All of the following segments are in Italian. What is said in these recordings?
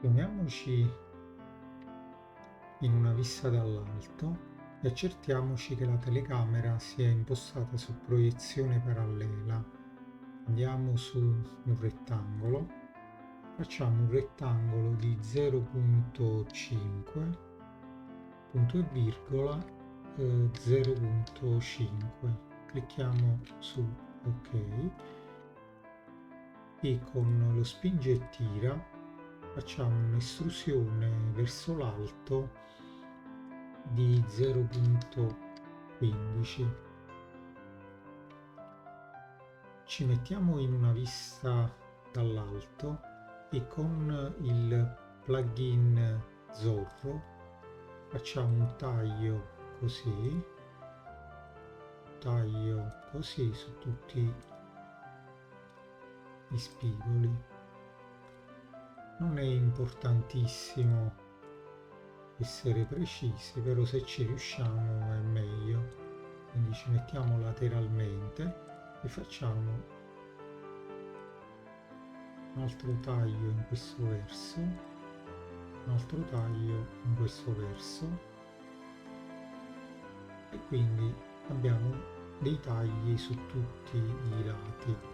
Poniamoci in una vista dall'alto e accertiamoci che la telecamera sia impostata su proiezione parallela. Andiamo su un rettangolo, facciamo un rettangolo di 0.5 punto e virgola 0.5. Clicchiamo su ok e con lo spingi e tira facciamo un'estrusione verso l'alto di 0.15. Ci mettiamo in una vista dall'alto e con il plugin Zorro facciamo un taglio così su tutti gli spigoli. Non è importantissimo essere precisi, però se ci riusciamo è meglio. Quindi ci mettiamo lateralmente e facciamo un altro taglio in questo verso, un altro taglio in questo verso, e quindi abbiamo dei tagli su tutti i lati.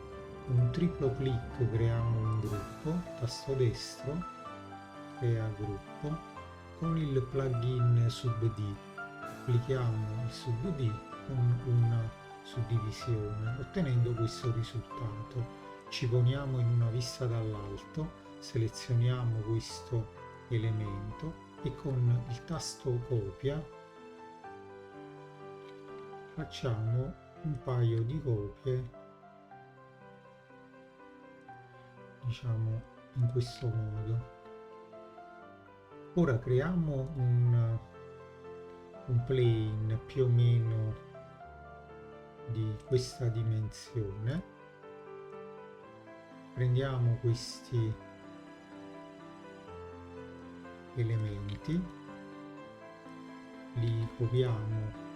Con un triplo clic creiamo un gruppo, tasto destro, crea gruppo, con il plugin SubD applichiamo il SubD con una suddivisione, ottenendo questo risultato. Ci poniamo in una vista dall'alto, selezioniamo questo elemento e con il tasto copia facciamo un paio di copie, diciamo in questo modo. Ora creiamo un plane più o meno di questa dimensione, prendiamo questi elementi, li copiamo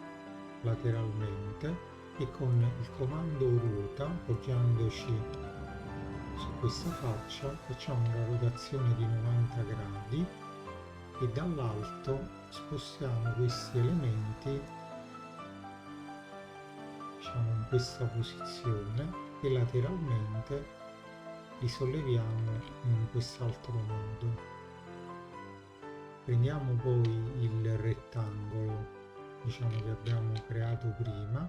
lateralmente e con il comando ruota, appoggiandoci su questa faccia, facciamo una rotazione di 90 gradi e dall'alto spostiamo questi elementi, diciamo in questa posizione, e lateralmente li solleviamo in quest'altro modo. Prendiamo poi il rettangolo, diciamo che abbiamo creato prima,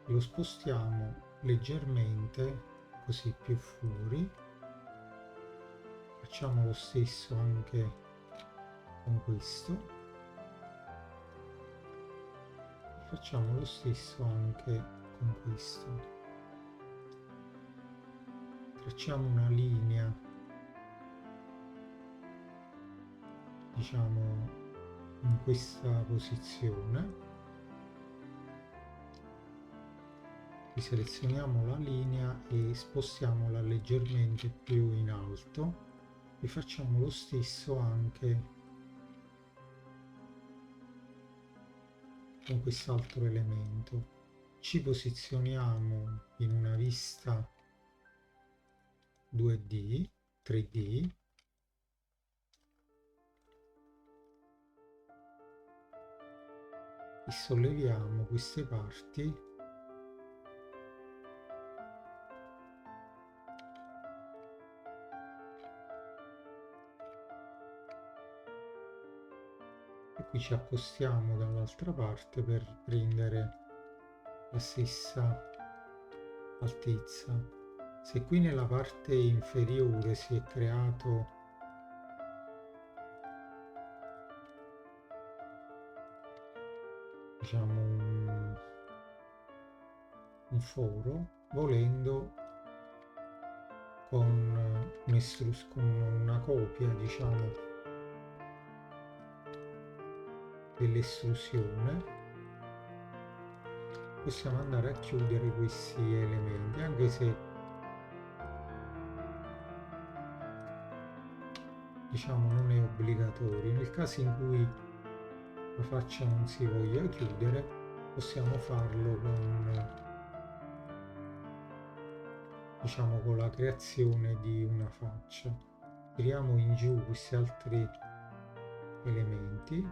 lo spostiamo leggermente così più fuori, facciamo lo stesso anche con questo, facciamo lo stesso anche con questo. Tracciamo una linea, diciamo in questa posizione, riselezioniamo la linea e spostiamola leggermente più in alto e facciamo lo stesso anche con quest'altro elemento. Ci posizioniamo in una vista 2D, 3D, e solleviamo queste parti e qui ci accostiamo dall'altra parte per prendere la stessa altezza. Se qui nella parte inferiore si è creato diciamo un foro, volendo con una copia, diciamo, dell'estrusione, possiamo andare a chiudere questi elementi, anche se diciamo non è obbligatorio. Nel caso in cui la faccia non si voglia chiudere, possiamo farlo con, diciamo, con la creazione di una faccia. tiriamo in giù questi altri elementi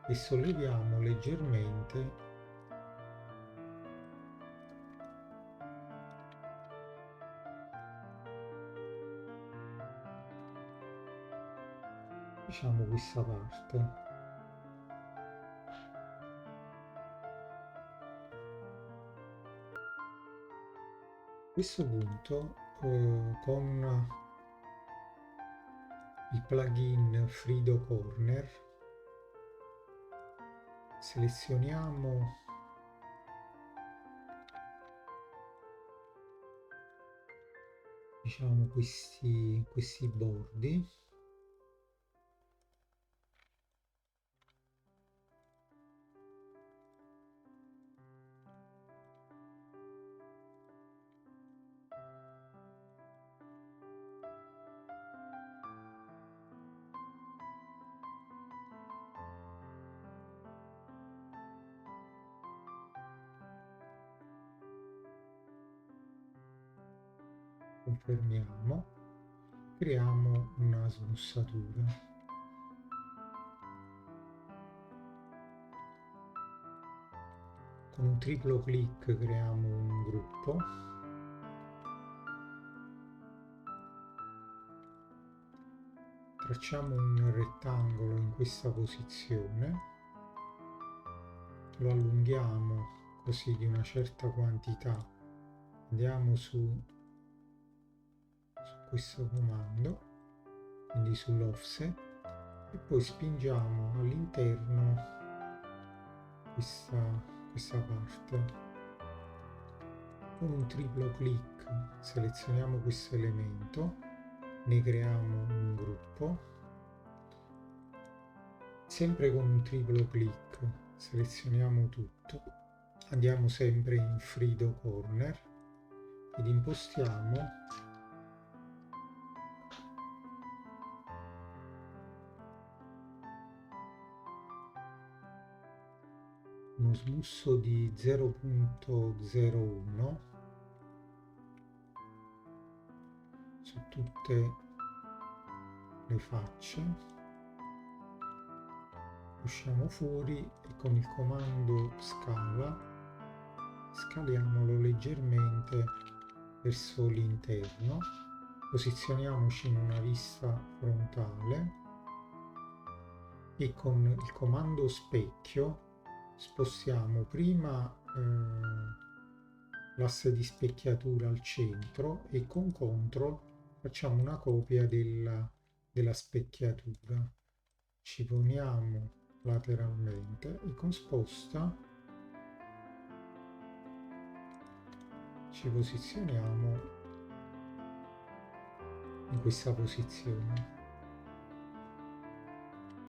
e solleviamo leggermente diciamo questa parte. A questo punto con il plugin Frido Corner selezioniamo diciamo questi bordi confermiamo, creiamo una smussatura. Con un triplo clic creiamo un gruppo. Tracciamo un rettangolo in questa posizione, lo allunghiamo così di una certa quantità, andiamo su questo comando, quindi sull'offset, e poi spingiamo all'interno questa parte. Con un triplo clic selezioniamo questo elemento, ne creiamo un gruppo, sempre con un triplo clic selezioniamo tutto, andiamo sempre in Frido Corner ed impostiamo uno smusso di 0.01 su tutte le facce. Usciamo fuori e con il comando scala scaliamolo leggermente verso l'interno, posizioniamoci in una vista frontale e con il comando specchio spostiamo prima l'asse di specchiatura al centro e con CTRL facciamo una copia della specchiatura, ci poniamo lateralmente e con sposta ci posizioniamo in questa posizione.